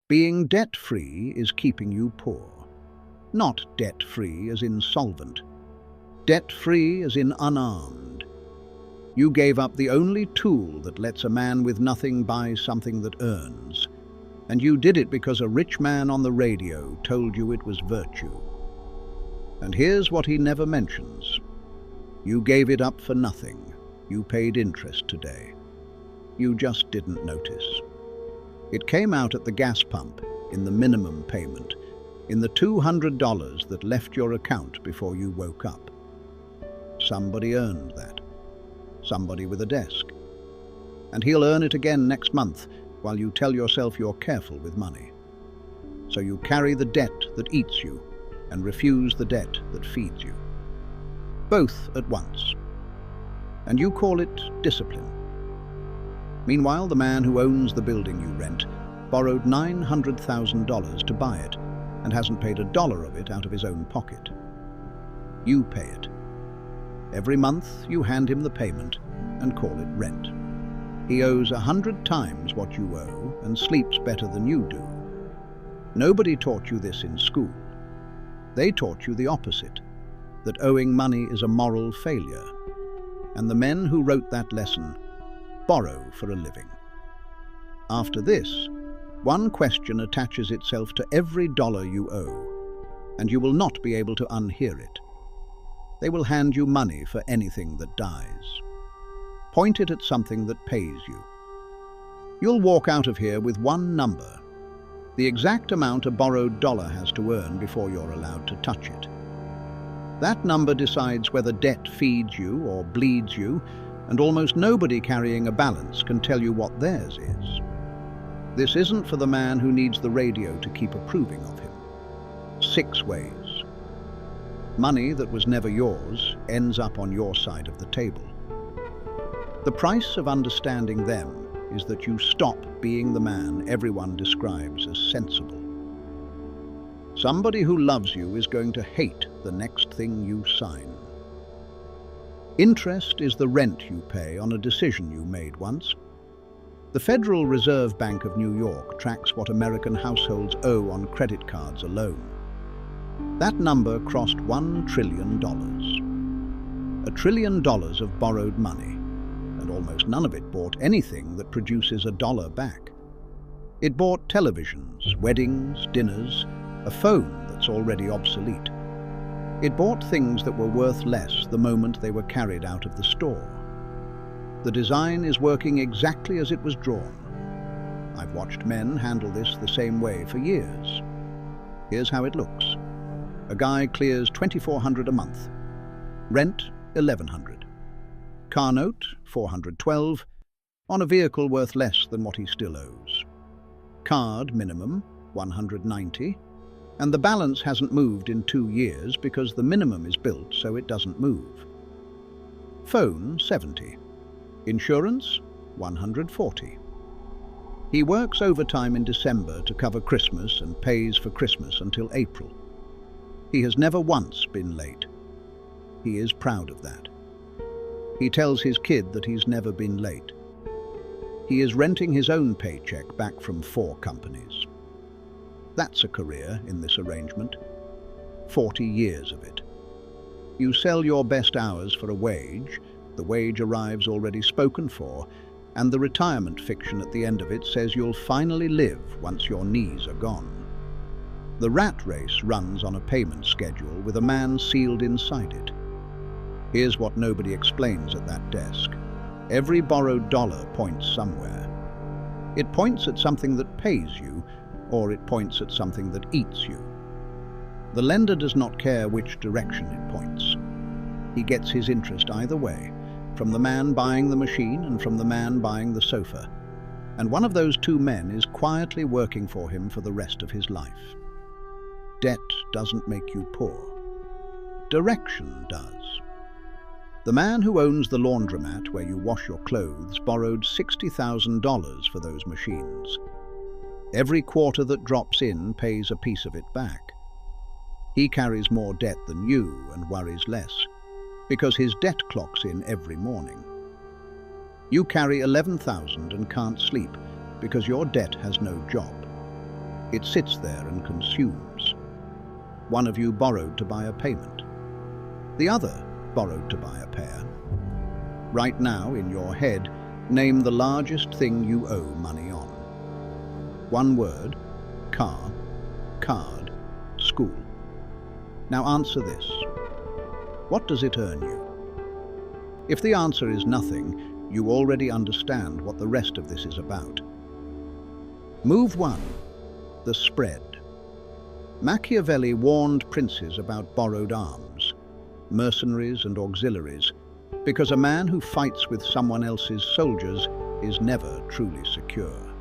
Being debt-free is keeping you poor. Not debt-free as in solvent. Debt-free as in unarmed. You gave up the only tool that lets a man with nothing buy something that earns. And you did it because a rich man on the radio told you it was virtue. And here's what he never mentions. You gave it up for nothing. You paid interest today. You just didn't notice. It came out at the gas pump, in the minimum payment, in the $200 that left your account before you woke up. Somebody earned that. Somebody with a desk. And he'll earn it again next month while you tell yourself you're careful with money. So you carry the debt that eats you and refuse the debt that feeds you. Both at once. And you call it discipline. Meanwhile, the man who owns the building you rent borrowed $900,000 to buy it and hasn't paid $1 of it out of his own pocket. You pay it. Every month you hand him the payment and call it rent. He owes 100 times what you owe and sleeps better than you do. Nobody taught you this in school. They taught you the opposite, that owing money is a moral failure. And the men who wrote that lesson borrow for a living. After this, one question attaches itself to every dollar you owe, and you will not be able to unhear it. They will hand you money for anything that dies. Point it at something that pays you. You'll walk out of here with one number, the exact amount a borrowed dollar has to earn before you're allowed to touch it. That number decides whether debt feeds you or bleeds you, and almost nobody carrying a balance can tell you what theirs is. This isn't for the man who needs the radio to keep approving of him. 6 ways. Money that was never yours ends up on your side of the table. The price of understanding them is that you stop being the man everyone describes as sensible. Somebody who loves you is going to hate the next thing you sign. Interest is the rent you pay on a decision you made once. The Federal Reserve Bank of New York tracks what American households owe on credit cards alone. That number crossed $1 trillion. $1 trillion of borrowed money, and almost none of it bought anything that produces $1 back. It bought televisions, weddings, dinners, a phone that's already obsolete. It bought things that were worth less the moment they were carried out of the store. The design is working exactly as it was drawn. I've watched men handle this the same way for years. Here's how it looks. A guy clears $2,400 a month. Rent, $1,100. Car note, $412, on a vehicle worth less than what he still owes. Card minimum, $190. And the balance hasn't moved in 2 years because the minimum is built so it doesn't move. Phone, $70. Insurance, $140. He works overtime in December to cover Christmas and pays for Christmas until April. He has never once been late. He is proud of that. He tells his kid that he's never been late. He is renting his own paycheck back from 4 companies. That's a career in this arrangement. 40 years of it. You sell your best hours for a wage, the wage arrives already spoken for, and the retirement fiction at the end of it says you'll finally live once your knees are gone. The rat race runs on a payment schedule with a man sealed inside it. Here's what nobody explains at that desk. Every borrowed dollar points somewhere. It points at something that pays you, or it points at something that eats you. The lender does not care which direction it points. He gets his interest either way, from the man buying the machine and from the man buying the sofa. And one of those 2 men is quietly working for him for the rest of his life. Debt doesn't make you poor. Direction does. The man who owns the laundromat where you wash your clothes borrowed $60,000 for those machines. Every quarter that drops in pays a piece of it back. He carries more debt than you and worries less, because his debt clocks in every morning. You carry $11,000 and can't sleep because your debt has no job. It sits there and consumes. One of you borrowed to buy a payment. The other borrowed to buy a pair. Right now, in your head, name the largest thing you owe money on. One word: car, card, school. Now answer this. What does it earn you? If the answer is nothing, you already understand what the rest of this is about. Move 1. The spread. Machiavelli warned princes about borrowed arms, mercenaries and auxiliaries, because a man who fights with someone else's soldiers is never truly secure.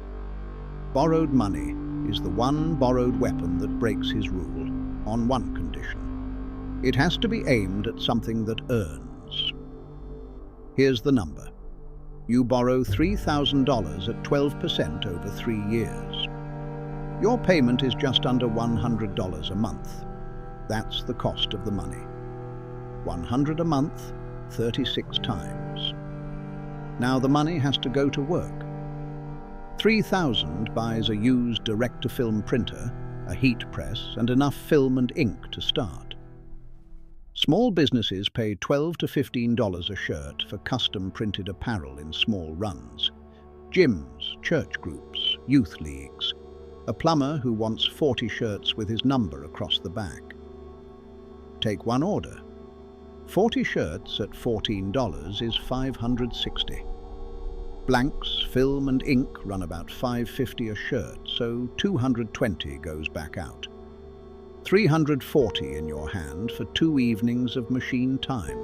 Borrowed money is the one borrowed weapon that breaks his rule, on one condition. It has to be aimed at something that earns. Here's the number. You borrow $3,000 at 12% over 3 years. Your payment is just under $100 a month. That's the cost of the money. $100 a month, 36 times. Now the money has to go to work. $3,000 buys a used direct-to-film printer, a heat press, and enough film and ink to start. Small businesses pay $12 to $15 a shirt for custom-printed apparel in small runs. Gyms, church groups, youth leagues. A plumber who wants 40 shirts with his number across the back. Take one order. 40 shirts at $14 is $560. Blanks, film and ink run about $550 a shirt, so $220 goes back out. $340 in your hand for 2 evenings of machine time.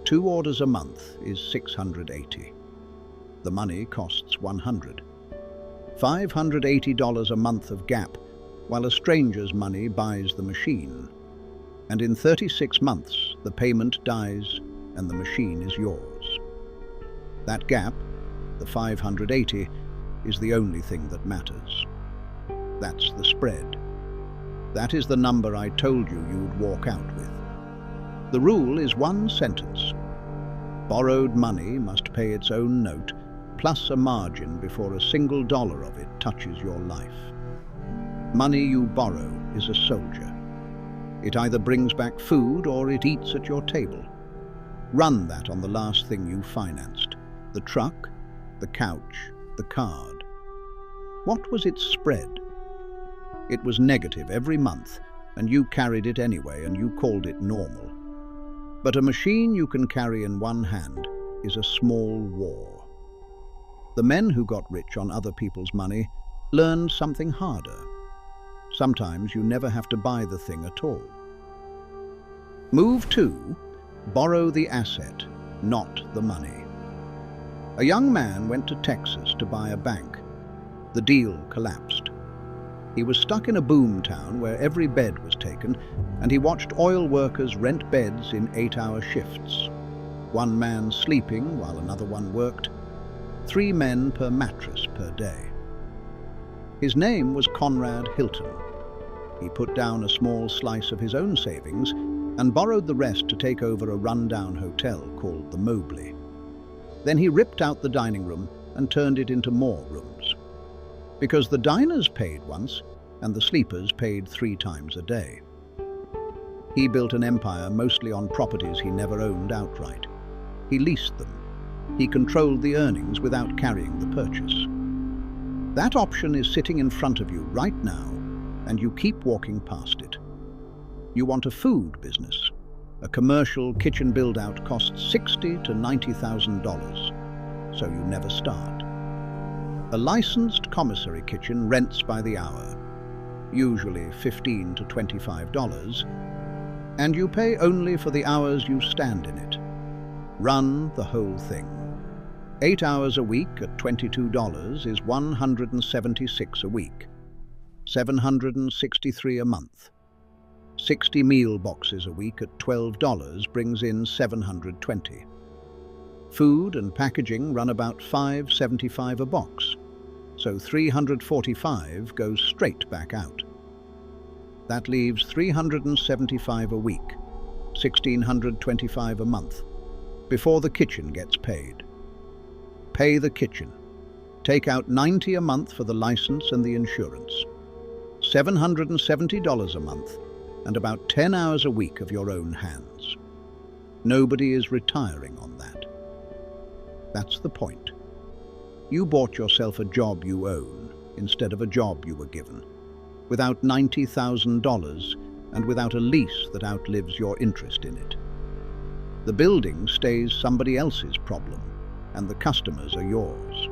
2 orders a month is $680. The money costs $100. $580 a month of gap, while a stranger's money buys the machine. And in 36 months, the payment dies and the machine is yours. That gap, the $580, is the only thing that matters. That's the spread. That is the number I told you you'd walk out with. The rule is one sentence. Borrowed money must pay its own note, plus a margin before a single dollar of it touches your life. Money you borrow is a soldier. It either brings back food or it eats at your table. Run that on the last thing you financed. The truck, the couch, the card. What was its spread? It was negative every month, and you carried it anyway, and you called it normal. But a machine you can carry in one hand is a small war. The men who got rich on other people's money learned something harder. Sometimes you never have to buy the thing at all. Move 2. Borrow the asset, not the money. A young man went to Texas to buy a bank. The deal collapsed. He was stuck in a boom town where every bed was taken, and he watched oil workers rent beds in 8-hour shifts. One man sleeping while another one worked. 3 men per mattress per day. His name was Conrad Hilton. He put down a small slice of his own savings and borrowed the rest to take over a run-down hotel called the Mobley. Then he ripped out the dining room and turned it into more rooms. Because the diners paid once, and the sleepers paid 3 times a day. He built an empire mostly on properties he never owned outright. He leased them. He controlled the earnings without carrying the purchase. That option is sitting in front of you right now, and you keep walking past it. You want a food business. A commercial kitchen build-out costs $60,000 to $90,000, so you never start. A licensed commissary kitchen rents by the hour, usually $15 to $25, and you pay only for the hours you stand in it. Run the whole thing. 8 hours a week at $22 is $176 a week, $763 a month. 60 meal boxes a week at $12 brings in $720. Food and packaging run about $5.75 a box, so $345 goes straight back out. That leaves $375 a week, $1,625 a month, before the kitchen gets paid. Pay the kitchen. Take out $90 a month for the license and the insurance. $770 a month, and about 10 hours a week of your own hands. Nobody is retiring on that. That's the point. You bought yourself a job you own instead of a job you were given, without $90,000 and without a lease that outlives your interest in it. The building stays somebody else's problem, and the customers are yours.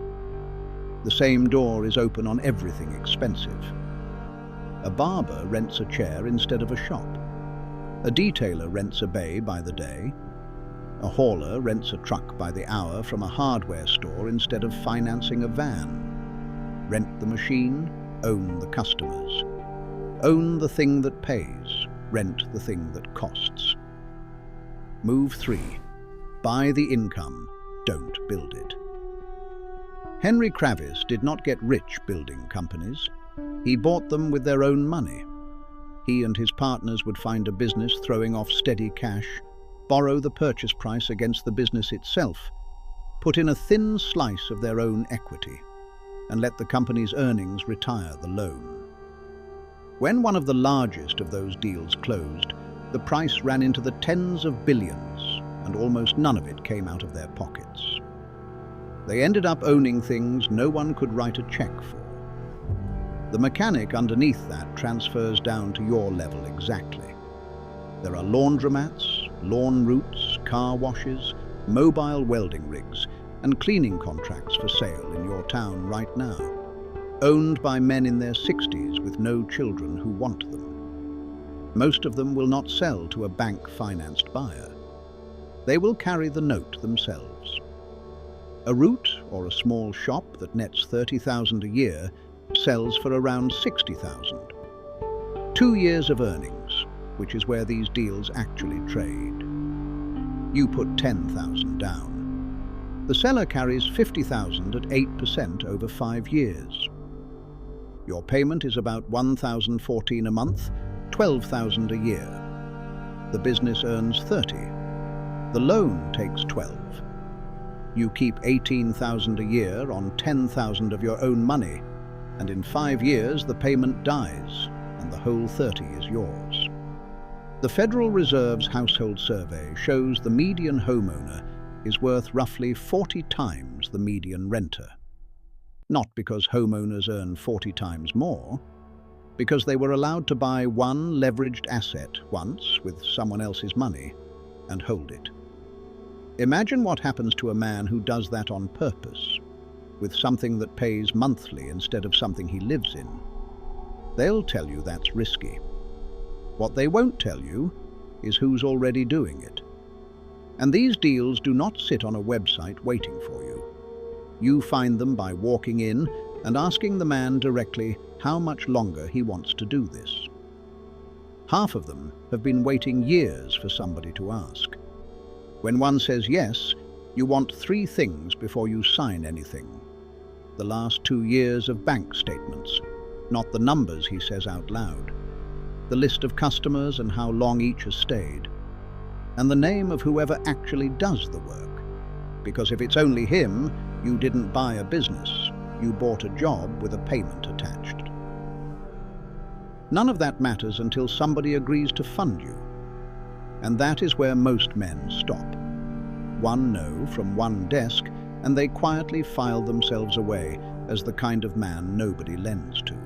The same door is open on everything expensive. A barber rents a chair instead of a shop. A detailer rents a bay by the day. A hauler rents a truck by the hour from a hardware store instead of financing a van. Rent the machine, own the customers. Own the thing that pays, rent the thing that costs. Move 3. Buy the income, don't build it. Henry Kravis did not get rich building companies. He bought them with their own money. He and his partners would find a business throwing off steady cash, borrow the purchase price against the business itself, put in a thin slice of their own equity, and let the company's earnings retire the loan. When one of the largest of those deals closed, the price ran into the tens of billions, and almost none of it came out of their pockets. They ended up owning things no one could write a check for. The mechanic underneath that transfers down to your level exactly. There are laundromats, lawn routes, car washes, mobile welding rigs, and cleaning contracts for sale in your town right now, owned by men in their 60s with no children who want them. Most of them will not sell to a bank-financed buyer. They will carry the note themselves. A route or a small shop that nets $30,000 a year sells for around $60,000. 2 years of earnings, which is where these deals actually trade. You put $10,000 down. The seller carries $50,000 at 8% over 5 years. Your payment is about $1,014 a month, $12,000 a year. The business earns $30,000. The loan takes $12,000. You keep $18,000 a year on $10,000 of your own money, and in 5 years the payment dies, and the whole $30,000 is yours. The Federal Reserve's household survey shows the median homeowner is worth roughly 40 times the median renter. Not because homeowners earn 40 times more, because they were allowed to buy one leveraged asset once with someone else's money and hold it. Imagine what happens to a man who does that on purpose, with something that pays monthly instead of something he lives in. They'll tell you that's risky. What they won't tell you is who's already doing it. And these deals do not sit on a website waiting for you. You find them by walking in and asking the man directly how much longer he wants to do this. Half of them have been waiting years for somebody to ask. When one says yes, you want 3 things before you sign anything. The last 2 years of bank statements, not the numbers he says out loud. The list of customers and how long each has stayed. And the name of whoever actually does the work. Because if it's only him, you didn't buy a business. You bought a job with a payment attached. None of that matters until somebody agrees to fund you. And that is where most men stop. One no from one desk, and they quietly file themselves away as the kind of man nobody lends to.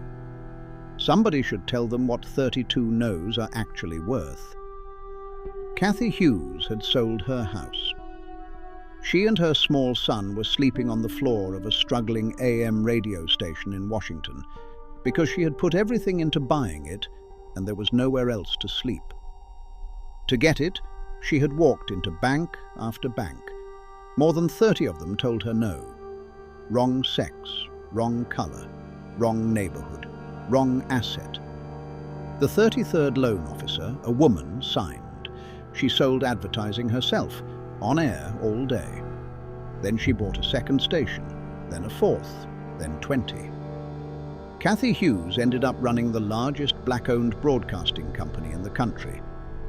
Somebody should tell them what 32 no's are actually worth. Kathy Hughes had sold her house. She and her small son were sleeping on the floor of a struggling AM radio station in Washington because she had put everything into buying it and there was nowhere else to sleep. To get it, she had walked into bank after bank. More than 30 of them told her no. Wrong sex, wrong color, wrong neighborhood, wrong asset. The 33rd loan officer, a woman, signed. She sold advertising herself, on air all day. Then she bought a second station, then a 4th, then 20. Kathy Hughes ended up running the largest black-owned broadcasting company in the country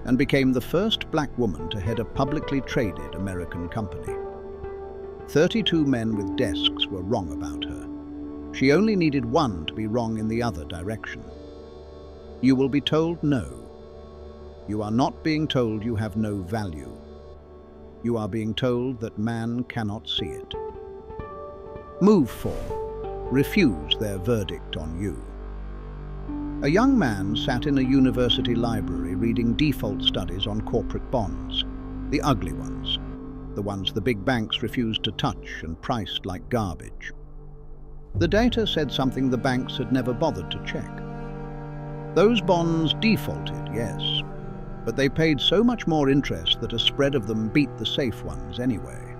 and became the first black woman to head a publicly traded American company. 32 men with desks were wrong about her. She only needed one to be wrong in the other direction. You will be told no. You are not being told you have no value. You are being told that man cannot see it. Move 4. Refuse their verdict on you. A young man sat in a university library reading default studies on corporate bonds, the ugly ones, the ones the big banks refused to touch and priced like garbage. The data said something the banks had never bothered to check. Those bonds defaulted, yes, but they paid so much more interest that a spread of them beat the safe ones anyway.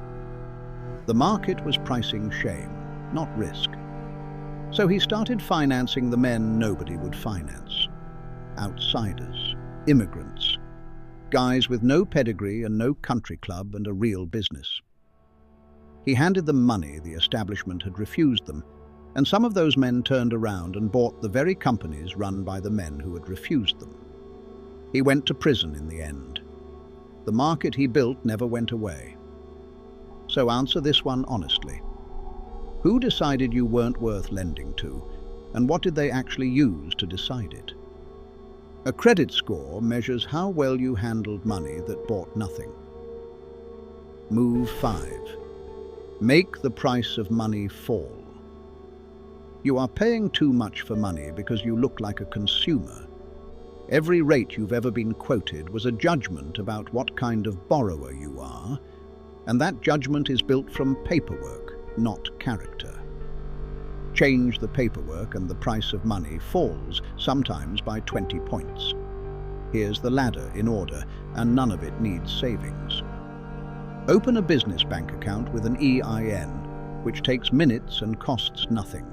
The market was pricing shame, not risk. So he started financing the men nobody would finance. Outsiders, immigrants, guys with no pedigree and no country club and a real business. He handed them money the establishment had refused them, and some of those men turned around and bought the very companies run by the men who had refused them. He went to prison in the end. The market he built never went away. So answer this one honestly. Who decided you weren't worth lending to, and what did they actually use to decide it? A credit score measures how well you handled money that bought nothing. Move 5. Make the price of money fall. You are paying too much for money because you look like a consumer. Every rate you've ever been quoted was a judgment about what kind of borrower you are, and that judgment is built from paperwork, not character. Change the paperwork and the price of money falls, sometimes by 20 points. Here's the ladder in order, and none of it needs savings. Open a business bank account with an EIN, which takes minutes and costs nothing.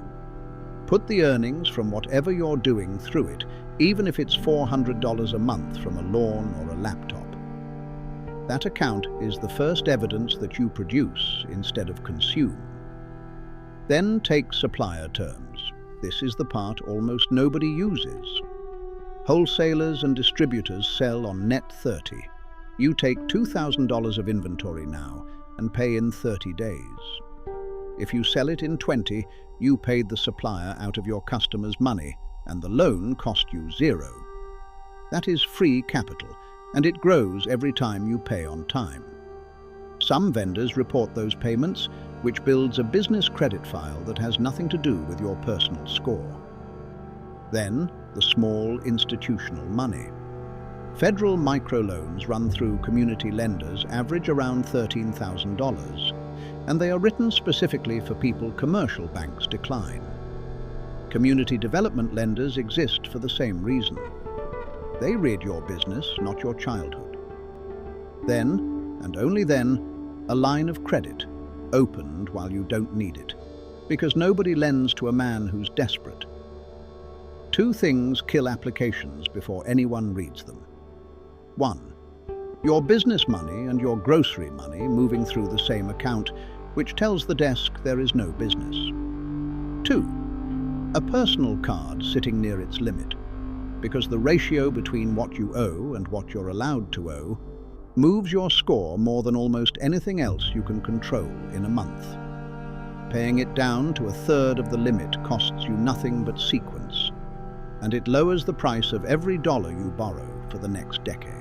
Put the earnings from whatever you're doing through it, even if it's $400 a month from a lawn or a laptop. That account is the first evidence that you produce instead of consume. Then take supplier terms. This is the part almost nobody uses. Wholesalers and distributors sell on net 30. You take $2,000 of inventory now and pay in 30 days. If you sell it in 20, you paid the supplier out of your customer's money, and the loan cost you 0. That is free capital, and it grows every time you pay on time. Some vendors report those payments, which builds a business credit file that has nothing to do with your personal score. Then, the small institutional money. Federal microloans run through community lenders average around $13,000, and they are written specifically for people commercial banks decline. Community development lenders exist for the same reason. They rid your business, not your childhood. Then, and only then, a line of credit, opened while you don't need it, because nobody lends to a man who's desperate. 2 things kill applications before anyone reads them. 1. Your business money and your grocery money moving through the same account, which tells the desk there is no business. 2. A personal card sitting near its limit, because the ratio between what you owe and what you're allowed to owe moves your score more than almost anything else you can control in a month. Paying it down to 1/3 of the limit costs you nothing but sequence, and it lowers the price of every dollar you borrow for the next decade.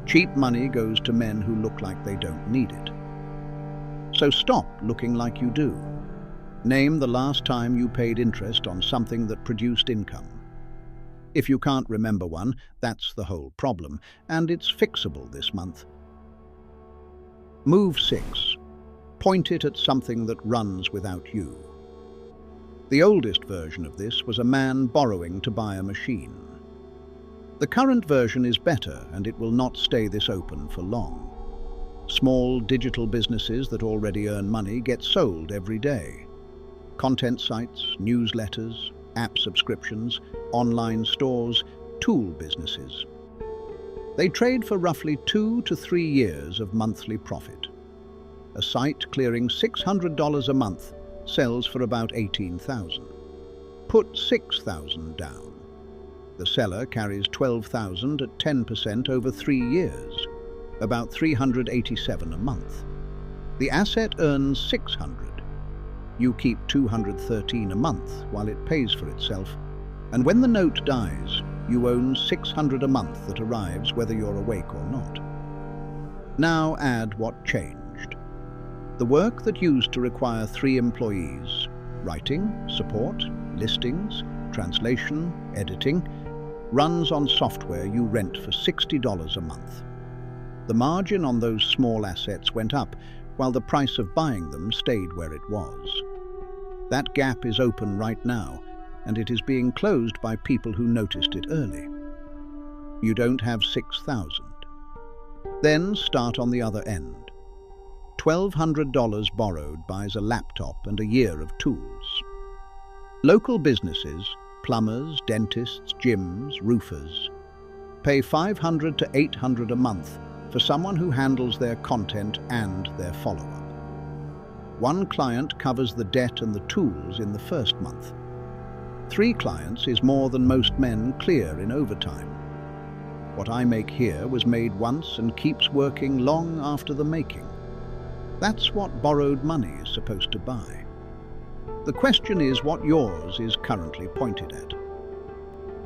Cheap money goes to men who look like they don't need it. So stop looking like you do. Name the last time you paid interest on something that produced income. If you can't remember one, that's the whole problem, and it's fixable this month. Move 6. Point it at something that runs without you. The oldest version of this was a man borrowing to buy a machine. The current version is better, and it will not stay this open for long. Small digital businesses that already earn money get sold every day. Content sites, newsletters, app subscriptions, online stores, tool businesses. They trade for roughly 2 to 3 years of monthly profit. A site clearing $600 a month sells for about $18,000. Put $6,000 down. The seller carries $12,000 at 10% over 3 years, about $387 a month. The asset earns $600. You keep $213 a month while it pays for itself, and when the note dies, you own $600 a month that arrives whether you're awake or not. Now add what changed. The work that used to require 3 employees, writing, support, listings, translation, editing, runs on software you rent for $60 a month. The margin on those small assets went up, while the price of buying them stayed where it was. That gap is open right now, and it is being closed by people who noticed it early. You don't have 6,000. Then start on the other end. $1,200 borrowed buys a laptop and a year of tools. Local businesses, plumbers, dentists, gyms, roofers, pay $500 to $800 a month for someone who handles their content and their follow-up. One client covers the debt and the tools in the first month. 3 clients is more than most men clear in overtime. What I make here was made once and keeps working long after the making. That's what borrowed money is supposed to buy. The question is what yours is currently pointed at.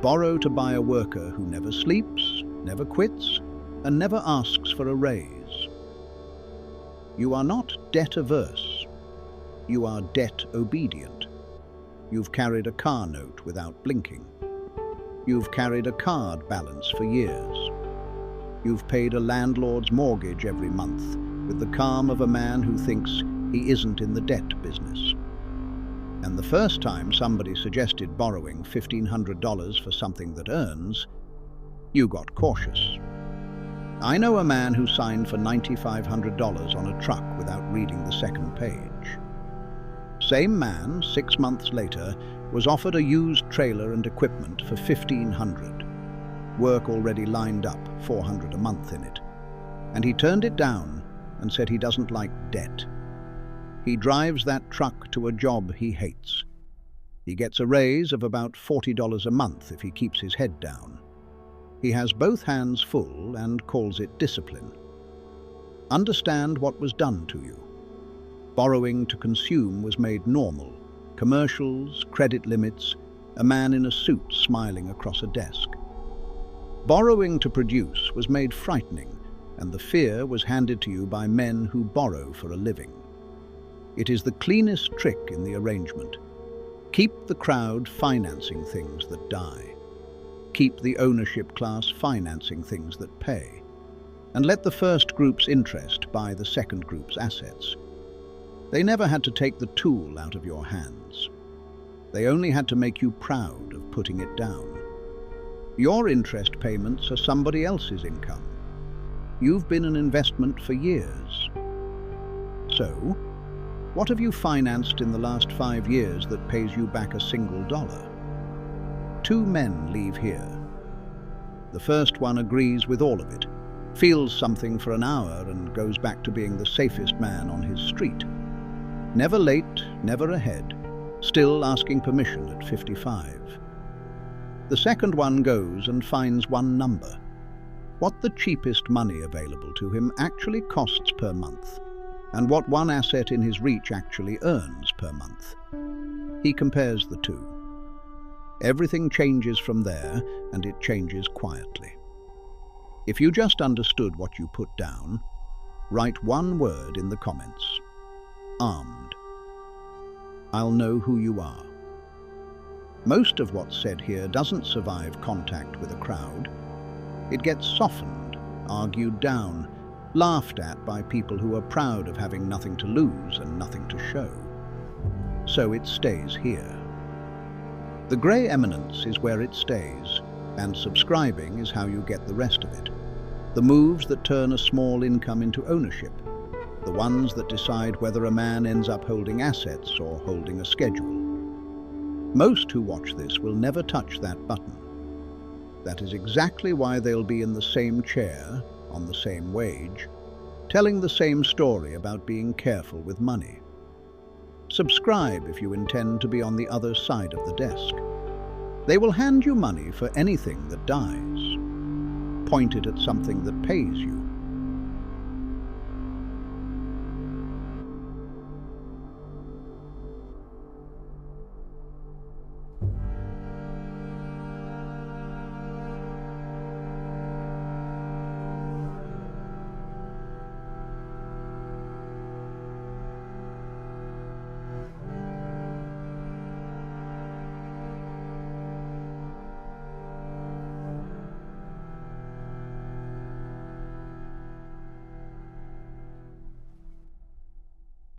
Borrow to buy a worker who never sleeps, never quits, and never asks for a raise. You are not debt-averse. You are debt-obedient. You've carried a car note without blinking. You've carried a card balance for years. You've paid a landlord's mortgage every month with the calm of a man who thinks he isn't in the debt business. And the first time somebody suggested borrowing $1,500 for something that earns, you got cautious. I know a man who signed for $9,500 on a truck without reading the second page. Same man, 6 months later, was offered a used trailer and equipment for $1,500. Work already lined up, $400 a month in it. And he turned it down and said he doesn't like debt. He drives that truck to a job he hates. He gets a raise of about $40 a month if he keeps his head down. He has both hands full and calls it discipline. Understand what was done to you. Borrowing to consume was made normal. Commercials, credit limits, a man in a suit smiling across a desk. Borrowing to produce was made frightening, and the fear was handed to you by men who borrow for a living. It is the cleanest trick in the arrangement. Keep the crowd financing things that die. Keep the ownership class financing things that pay. And let the first group's interest buy the second group's assets. They never had to take the tool out of your hands. They only had to make you proud of putting it down. Your interest payments are somebody else's income. You've been an investment for years. So, what have you financed in the last 5 years that pays you back a single dollar? 2 men leave here. The first one agrees with all of it, feels something for an hour and goes back to being the safest man on his street. Never late, never ahead, still asking permission at 55. The second one goes and finds one number. What the cheapest money available to him actually costs per month, and what one asset in his reach actually earns per month. He compares the two. Everything changes from there, and it changes quietly. If you just understood what you put down, write one word in the comments. Armed. I'll know who you are. Most of what's said here doesn't survive contact with a crowd. It gets softened, argued down, laughed at by people who are proud of having nothing to lose and nothing to show. So it stays here. The grey eminence is where it stays, and subscribing is how you get the rest of it. The moves that turn a small income into ownership. The ones that decide whether a man ends up holding assets or holding a schedule. Most who watch this will never touch that button. That is exactly why they'll be in the same chair, on the same wage, telling the same story about being careful with money. Subscribe if you intend to be on the other side of the desk. They will hand you money for anything that dies. Point it at something that pays you.